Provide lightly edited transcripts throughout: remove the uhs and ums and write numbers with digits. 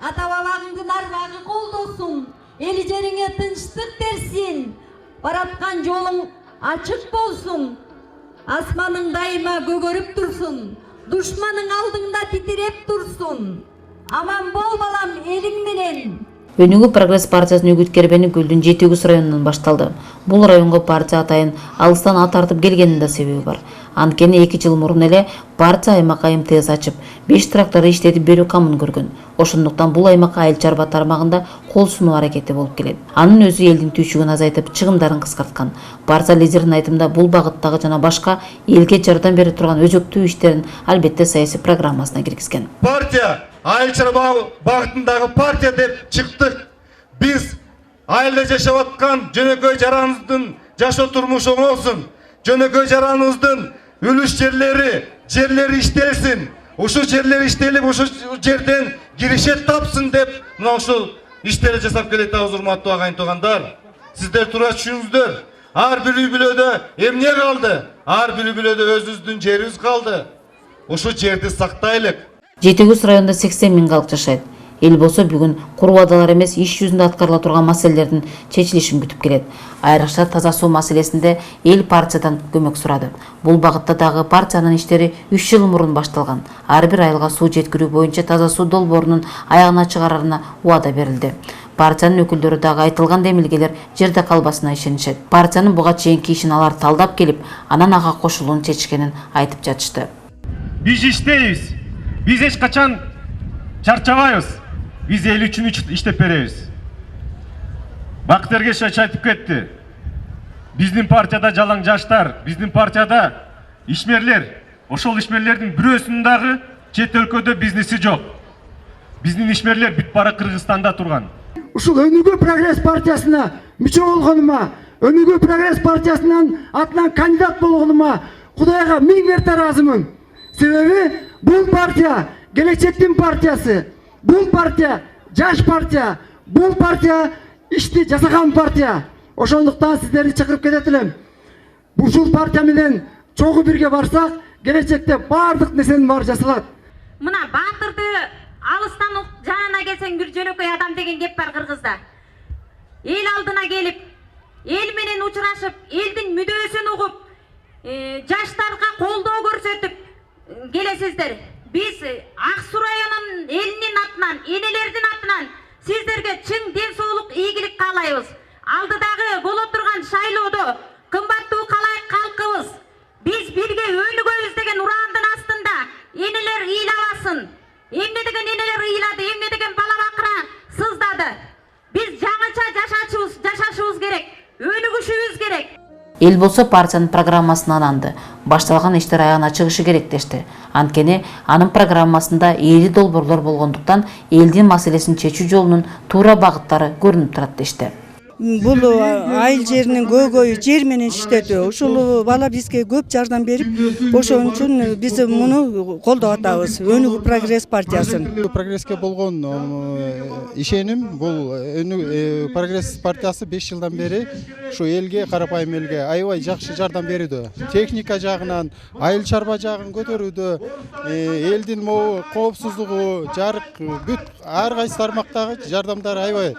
ата бабаңдын арбагы колдосун, эл жериңе тынчтык берсин, бараткан жолуң ачык болсун, асманың дайыма көгөрүп турсун, душманың алдыңда титиреп турсун. Аман бол балам элиң менен. Өнүгүү прогресс партиясынын үгүт кербени Гүлдүн 7 районунан башталды. Бул районго партия атайын алыстан ат тартып келгенин да себеби бар. Анткени 2 жыл мурун эле партия аймакка МТС ачып, 5 тракторду иштетип берүү камын көргөн. Ошондуктан бул аймакка айыл чарба тармагында кол сунуу аракети болуп келет. Анын өзү элдин түйчүгүн азайтып, чыгымдарын кыскарткан. Партия лидеринин айтымында бул багыттагы жана башка элге жардам бере турган өзөктүү иштерин албетте саясий программасына киргизген. Партия айыл чарба багытындагы партия деп чыктык. Биз айылда жашап аткан жөнөкөй жараныбыздын жашоо турмушу оңолсун. Жөнөкөй жараныбыздын үлүш жерлери иштелсин. Ушул жерлер иштелип, ушул жерден киришет тапсын деп, мына ушул иштерди жасап келет урматтуу агайын туугандар. Сиздер туура түшүнүңүздөр. Ар бир үй бүлөдө эмне калды? Ар бир үй бүлөдө өзүбүздүн жерибиз калды. Ушул жерди сактайлык. 7 районда 80 миң калк жашайт. Эл болсо бүгүн куру убадалар эмес, иш жүзүндө аткарыла турган маселелердин чечилишин күтүп келет. Айрыкча таза суу маселесинде эл партиядан көмөк сурады. Бул багытта дагы партиянын иштери 3 жыл мурун башталган. Ар бир айылга суу жеткирүү боюнча таза суу долбоорунун аягына чыгарарына убада берилди. Партиянын өкүлдөрү дагы айтылган демилгелер жерде калбасына ишенишет. Партиянын буга чейинки ишин алар талдап келип, анан ага кошулууну чечишкенин айтып жатышты. Биз иштейбиз. Биз эч качан чарчабайбыз. Биз эл үчүн иштеп беребиз. Бакыт Эргешевич айтып кетти. Биздин партияда жалаң жаштар, биздин партияда ишмерлер. Ошол ишмерлердин бирөөсүнүн дагы чет өлкөдө бизнеси жок. Биздин ишмерлер бүт бара Кыргызстанда турган. Ушул Өнүгүү прогресс партиясына мүчө болгонума, Өнүгүү прогресс партиясынын атынан кандидат болгонума Кудайга миң мерте ыраазымын. Себеби бул партия келечектин партиясы. Бул партия жаш партия. Бул партия ишти жасаган партия. Ошондуктан сиздерди чакырып кетет элем. Ушул партия менен чогуу бирге барсак, келечекте баардык нерсенин баары жасалат. Мына баатырды алыстан жанына келсең бир жөнөкөй адам деген кеп бар Кыргызда. Эл алдына келип, эл менен учурашып, элдин мүдөөсүн угуп, жаштарга колдоо көрсөтүп келесиздер. Биз Ак Суу районунун элинин атынан, энелердин атынан сиздерге чың ден соолук, ийгилик каалайбыз. Алдыдагы боло турган шайлоодо кымбаттуу калкыбыз, биз бирге өнүгөбүз деген урандын астында энелер ыйлабасын. Эмне деген энелер ыйлады, эмне деген бала бакыра сыздады. Биз жаңыча жашашыбыз керек, өнүгүшүбүз керек. Эл болсо партиянын программасынан анды. Башталган иштер аягына чыгышы керек дешти. Анткени анын программасында эли долбоорлор болгондуктан элдин маселесин чечүү жолунун туура багыттары көрүнүп турат дешти. Бул айыл жеринин көйгөйү жер менен иштетүү. Ушул бала бизге көп жардам берип, ошон үчүн биз муну колдоп атабыз. Өнүгүү прогресс партиясын. Прогресске болгон ишеним бул прогресс партиясы 5 жылдан бери ушу элге, карапайым элге аябай жакшы жардам берүүдө. Техника жагынан, айыл чарба жагын көтөрүүдө, элдин могу коопсуздугу, жарык, бүт ар кайсы тармактагы жардамдар аябай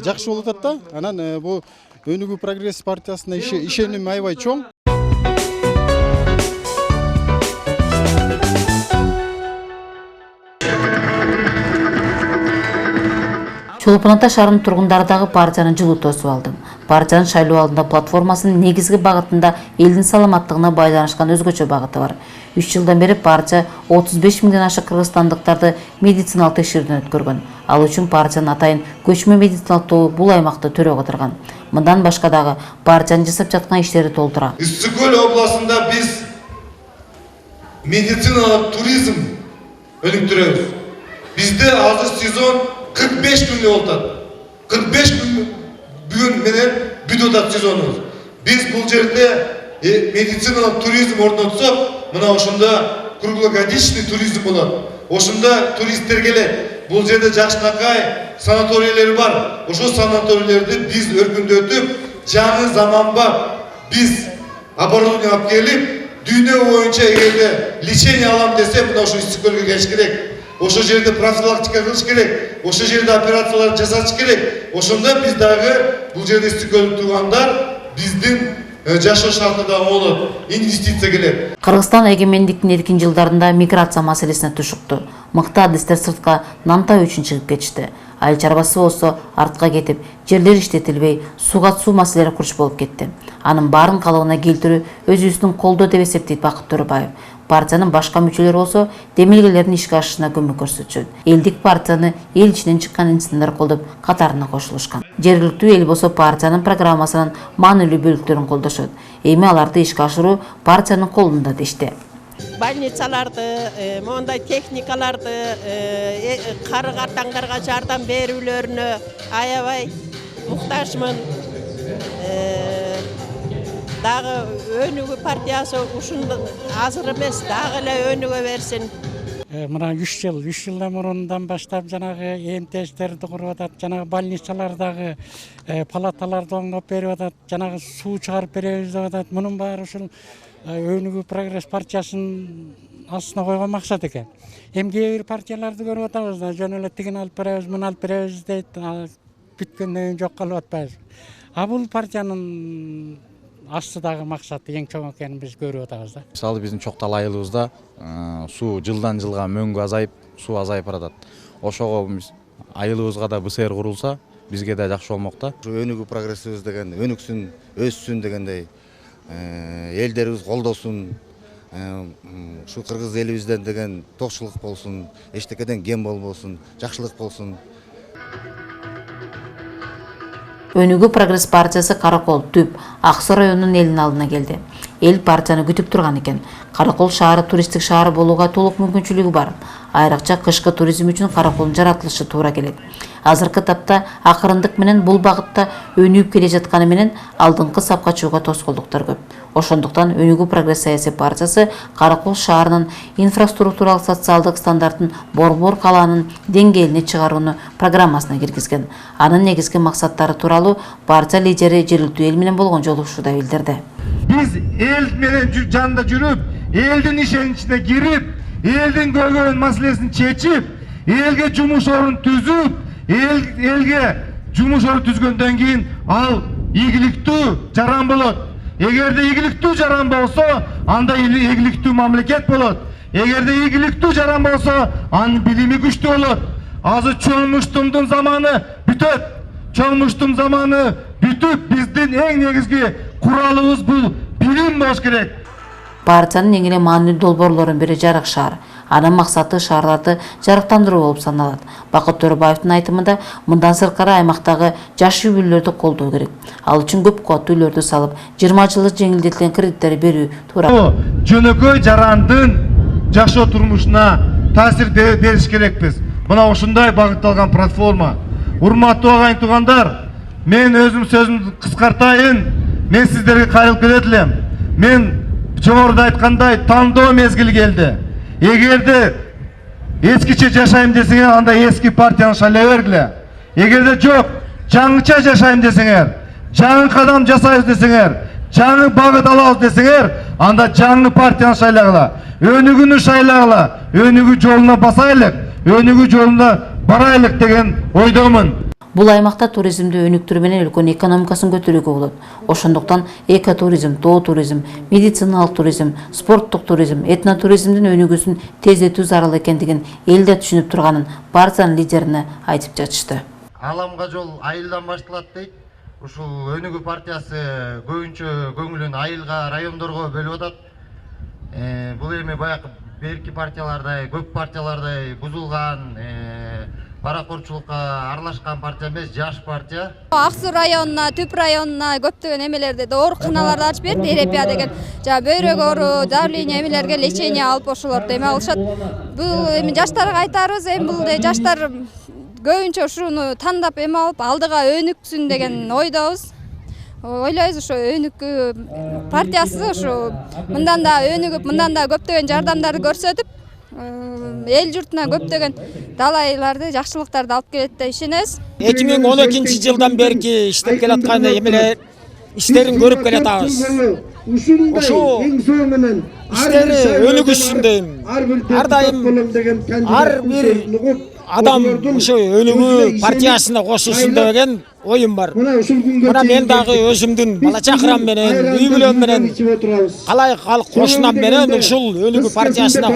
жакшы болуп атат да. Анан бу Өнүгүү прогресс партиясына ишеним аябай чоң. Чолпон Ата шаарынын тургундары дагы партиянын жылуу тосуп алды. Партиянын шайлоо алдында платформасынын негизги багытында элдин саламаттыгына байланышкан өзгөчө багыты бар. 3 жылдан бери партия 35 миңден ашык кыргызстандыктарды медициналык текшерүүдөн өткөргөн. Ал үчүн партиянын атайын көчмө медициналык тобу бул аймакта төрөгө отурган. Мындан башка дагы партиянын жасап жаткан иштери толтура. Ысык Көл областында биз медициналык туризм өнүктүрөбүз. Бизде азыр сезон 45 күн болуп атат. 45 күн бүгүн менен бүтүп атат сезонубуз. Биз бул жерде медициналык туризм орнотсок, мына ошондо круглогодичный туризм болот. Ошондо туристтер келет. Бул жерде жакшынакай санаторийлер бар. Ошол санаторийлерди биз өркүндөтүп, жаңы заманба биз оборудование алып келип, дүйнө боюнча эгерде лечение алам десе, мына ошо Ысык Көлгө келиш керек. ошол жерде профилактика кылыш керек, ошол жерде операциялар жасаш керек. Ошондо биз дагы бул жерде истикөлүп тургандар биздин жашоо шарты да болот, инвестиция келет. Кыргызстан эгемендиктин эркин жылдарында миграция маселесине тушукту. Мыкты адистер сыртка нантай үчүн чыгып кетишти. Айыл чарбасы болсо артка кетип, жерлер иштетилбей, сууга суу маселелери курч болуп кетти. Анын баарын калыбына келтирүү өзүбүздүн колдо деп эсептейт Бакыт Төрөбаев. Партиянын башка мүчөлөрү болсо демилгелердин ишке ашышына көмөк көрсөтүшөт. Элдик партияны эл ичинен чыккан инсандар колдоп катарына кошулушкан. Жергиликтүү эл болсо партиянын программасынын маанилүү бөлүктөрүн колдошот. Эми аларды ишке ашыруу партиянын колунда дешти. Больницаларды, мондай техникаларды, кары картаңдарга жардам берүүлөрүнө аябай муктажмын. Дагы өнүгүү партиясы ушундай азыр эмес, дагы эле өнүгө берсин. Мына 3 жылдан мурундан баштап жанагы МТСтерди куруп атат, жанагы больницалардагы палаталарды оңдоп берип атат, жанагы суу чыгарып беребиз деп атат. Мунун баары ушул өнүгүү прогресс партиясынын астына койгон максат экен. Эми кээ бир партияларды көрүп атабыз да, жөн эле тигин алып беребиз, муну алып беребиз дейт, бүткөндөн кийин жок калып атпайбыз. А бул партиянын астыдагы максаты эң чоң экенин биз көрүп атабыз да. Мисалы биздин чоктал айылыбызда суу жылдан жылга мөңгү азайып, суу азайып баратат. Ошого айылыбызга да БСР курулса, бизге да жакшы болмок да. Өнүгүү прогрессибиз деген өнүксүн, өссүн дегендей, элдерибиз колдосун, ушу кыргыз элибизден деген токчулук болсун, эчтекеден кем болбосун, жакшылык болсун. Өнүгүү прогресс партиясы Каракол, Түп, Ак Суу районунун элинин алдына келди. Эл партияны күтүп турган экен. Каракол шаары туристтик шаар болууга толук мүмкүнчүлүгү бар. Айрыкча кышкы туризм үчүн Караколдун жаратылышы туура келет. Азыркы тапта акырындык менен бул багытта өнүгүп келе жатканы менен алдыңкы сапка чыгууга тоскоолдуктар көп. Ошондуктан Өнүгүү прогресс саясий партиясы Каракол шаарынын инфраструктуралык социалдык стандартын Борбор калаанын деңгээлине чыгарууну программасына киргизген. Анын негизги максаттары тууралуу партия лидери жергиликтүү эл менен болгон жолугушууда билдирди. Биз эл менен жанында жүрүп, элдин ишеничине кирип, элдин көйгөй маселесин чечип, элге жумуш орун түзүп, элге жумуш орун түзгөндөн кийин ал ийгиликтүү жаран болот. Эгерде ийгиликтүү жаран болсо, анда ийгиликтүү мамлекет болот. Эгерде ийгиликтүү жаран болсо, анын билими күчтүү болот. Азыр чоңмуштумдун заманы бүтөт. Чоңмуштум заманы бүтүп, биздин эң негизги куралыбыз бул билим болуш керек. Партиянын эң эле маанилүү долбоорлорунун бири жарык шаар. Анын максаты шаарларды жарыктандыруу болуп саналат. Бакыт Төрөбаевдин айтымында мындан сырткары аймактагы жаш үй бүлөлөрдү колдоо керек. Ал үчүн көп кубаттуу үйлөрдү салып, 20 жылдык жеңилдетилген кредиттер берүү туура. Жөнөкөй жарандын жашоо турмушуна таасир бериш керекпиз. Мына ушундай багытталган платформа. Урматтуу агайын туугандар, мен өзүм сөзүмдү кыскартайын. Мен сиздерге кайрылып келет элем. Мен жогоруда айткандай тандоо мезгили келди. Эгерде эскиче жашайм десеңер, анда эски партияны шайлай бергиле. Эгерде жок, жаңыча жашайм десеңер, жаңы кадам жасайбыз десеңер, жаңы багыт алабыз десеңер, анда жаңы партияны шайлагыла. Өнүгүүнү шайлагыла, өнүгүү жолуна басайлык, өнүгүү жолуна барайлык деген ойдомун. Бул аймакта туризмди өнүктүрүү менен өлкөнүн экономикасын көтөрүүгө болот. Ошондуктан экотуризм, тоо туризм, медициналык туризм, спорттук туризм, этнотуризмдин өнүгүүсүн тездетүү зарыл экендигин эл да түшүнүп турганын партиянын лидерине айтып жатышты. Аламга жол айылдан башталат дейт. Ушул өнүгүү партиясы көбүнчө көңүлүн айылга, райондорго бөлүп атат. Бул эми баягы берки партиялардай, көп партиялардай бузулган, паракорчулукка аралашкан партия эмес, жаш партия. Ак Суу районуна, Түп районуна көптөгөн эмелерди ооруканаларды ачып берди, терапия деген. Жана бөйрөк оору, давление эмелерге лечение алып ошолорду эме алышат. Бул эми жаштарга айтарыбыз, эми бул жаштар көбүнчө ушуну тандап эме алып, алдыга өнүксүн деген ойдобуз. Ойлойбуз ошо өнүкүү партиясы ошо мындан да өнүгүп, мындан да көптөгөн жардамдарды көрсөтүп, эл журтуна көптөгөн далайларды, жакшылыктарды алып келет деп ишенебиз. 2012 жылдан берки иштеп келаткан эмелер иштерин көрүп келатабыз. ошол иштери өнүгүшсүн дейм. Ар дайым ар бир адам ошо өнүгүү партиясына кошулсун деген оюм бар. Мына мен дагы өзүмдүн бала чакырам менен, үй бүлөм менен, калай калк кошунам менен ушул өнүгүү партиясына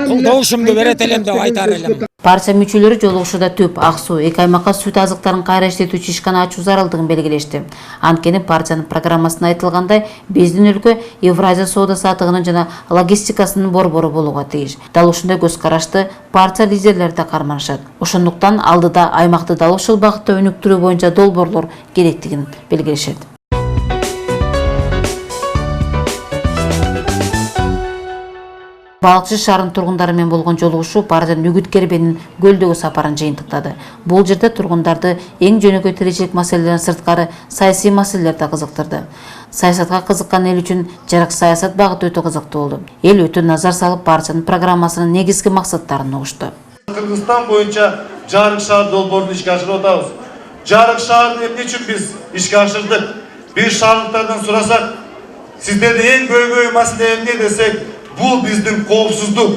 колдошумду берет элем деп айтар элем. Партия мүчөлөрү жолугушууда түп, ак суу, эки аймакка сүт азыктарын кайра иштетүүчү ишкана ачуу зарылдыгын белгилешти. Анткени партиянын программасында айтылгандай, биздин өлкө Евразия соода саттыгынын жана логистикасынын борбору болууга тийиш. Дал ушундай көз карашты партия лидерлери да карманышат. Ошондуктан алдыда аймакты дал ушул багытта өнүктүрүү боюнча долбоорлор керектигин белгилешет. Балыкчы шаарынын тургундары менен болгон жолугушуу партиянын үгүткер бенин көлдөгү сапарын жыйынтыктады. Бул жерде тургундарды эң жөнөкөй тиричилик маселелеринен сырткары саясий маселелер да кызыктырды. Саясатка кызыккан эл үчүн жарык саясат багыты өтө кызыктуу болду. Эл өтө назар салып партиянын программасынын негизги максаттарын угушту. Кыргызстан боюнча жарык шаар долбоорун ишке ашырып атабыз. Жарык шаарын эмне үчүн биз ишке ашырдык? Биз шаардыктардан сурасак, сиздердин эң көйгөй маселе эмне десек, бул биздин коопсуздук.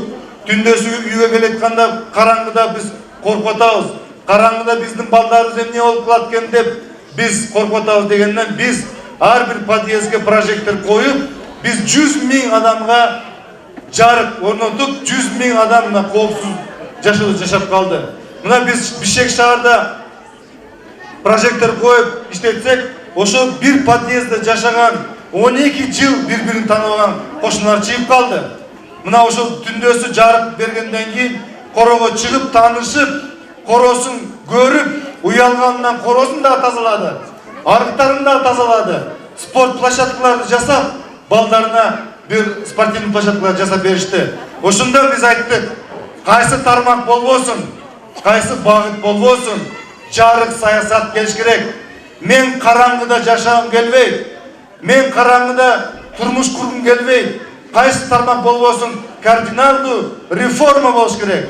Түндөсү үйгө келетканда караңгыда биз коркуп атабыз. Караңгыда биздин балдарыбыз эмне болуп калат экен деп биз коркуп атабыз дегенден биз ар бир подъездге прожектор коюп, биз 100 000 адамга жарык орнотуп, 100 000 адам мына коопсуз жашап калды. Мына биз Бишкек шаарда прожектор коюп иштетсек, ошо бир подъездде жашаган 12 жыл бири-бирин тааныбаган кошуналар чыгып калды. Мына ошол түндөсү жарык бергенден кийин корого чыгып таанышып, коросун көрүп, уялганынан коросун да тазалады, арыктарын да тазалады. Спорт площадкаларды жасап, балдарына бир спортивный площадкалар жасап беришти. Ошондо биз айттык, кайсы тармак болбосун, кайсы багыт болбосун, жарык саясат келиш керек. Мен караңгыда жашагым келбейт. Мен караңгыда турмуш кургум келбейт. Кайсы тармак болбосун, кардиналдуу реформа болуш керек.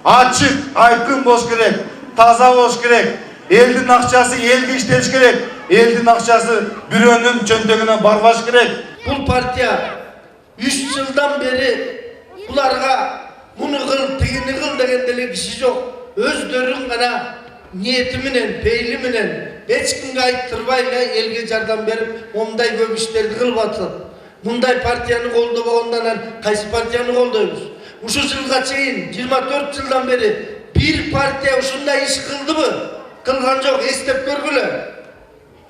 Ачык, айкын болуш керек, таза болуш керек. Элдин акчасы элге иштелиш керек. Элдин акчасы бирөөнүн чөнтөгүнө барбаш керек. Бул партия 3 жылдан бери буларга муну кыл, тигини кыл деген деле киши жок. Өздөрүн гана ниети менен, пейили менен эч кимге айттырбай эле элге жардам берип, мондай көп иштерди кылып атат. Мындай партияны колдобогондон кайсы партияны колдойбуз? Ушу жылга чейин 24 жылдан бери бир партия ушундай иш кылдыбы? Кылган жок, эстеп көргүлө.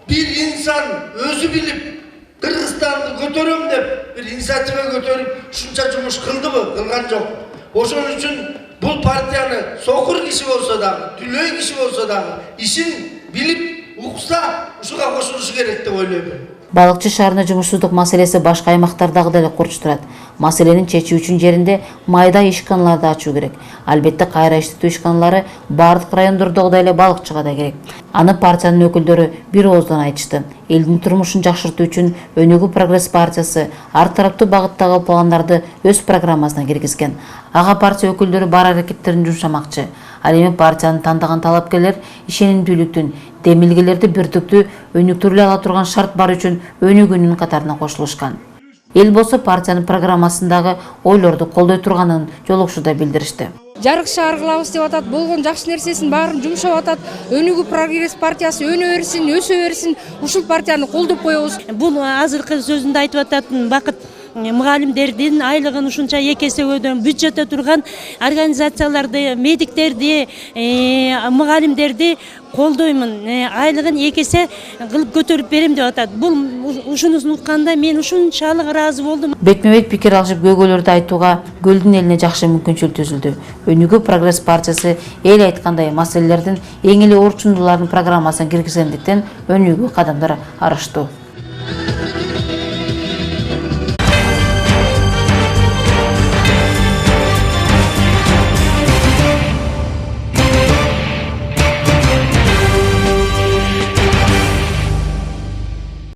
Бир инсан өзү билип Кыргызстанды көтөрөм деп бир инициатива көтөрүп ушунча жумуш кылдыбы? Кылган жок. Ошон үчүн бул партияны сокур киши болсо дагы, түлөй киши болсо дагы ишин билип укса ушуга кошулушу керек деп ойлойм. Балыкчы шаарында жумушсуздук маселеси башка аймактардагы деле курч турат. Маселенин чечүү үчүн жеринде майда ишканаларды ачуу керек. Албетте кайра иштетүү ишканалары бардык райондордогудай эле балыкчыга да керек. Аны партиянын өкүлдөрү бир ооздон айтышты. Элдин турмушун жакшыртуу үчүн Өнүгүү прогресс партиясы ар тараптуу багыттагы пландарды өз программасына киргизген. Ага партия өкүлдөрү бар аракеттерин жумшамакчы. Ал эми партиянын тандаган талапкерлер ишенимдүүлүктүн, демилгелерди бирдиктүү өнүктүрүлө ала турган шарт бар үчүн өнүгүүнүн катарына кошулушкан. Эл болсо партиянын программасындагы ойлорду колдой турганын жолугушууда билдиришти. Жарык шаар кылабыз деп атат, болгон жакшы нерсесин баарын жумшап атат. Өнүгүү прогресс партиясы өнө берсин, өсө берсин, ушул партияны колдоп коебуз. Бул азыркы сөзүндө айтып ататын бакыт мугалимдердин айлыгын ушунча эки эсебөдөн бюджетте турган организацияларды, медиктерди, мугалимдерди колдоймун. Айлыгын эки эсе кылып көтөрүп берем деп атат. Бул ушуну укканда мен ушунчалык ыраазы болдум. Бетме-бет пикир алышып көйгөйлөрдү айтууга көлдүн элине жакшы мүмкүнчүлүк түзүлдү. Өнүгүү прогресс партиясы эл айткандай маселелердин эң эле орчундууларын программасына киргизгендиктен өнүгүү кадамдар арыштуу.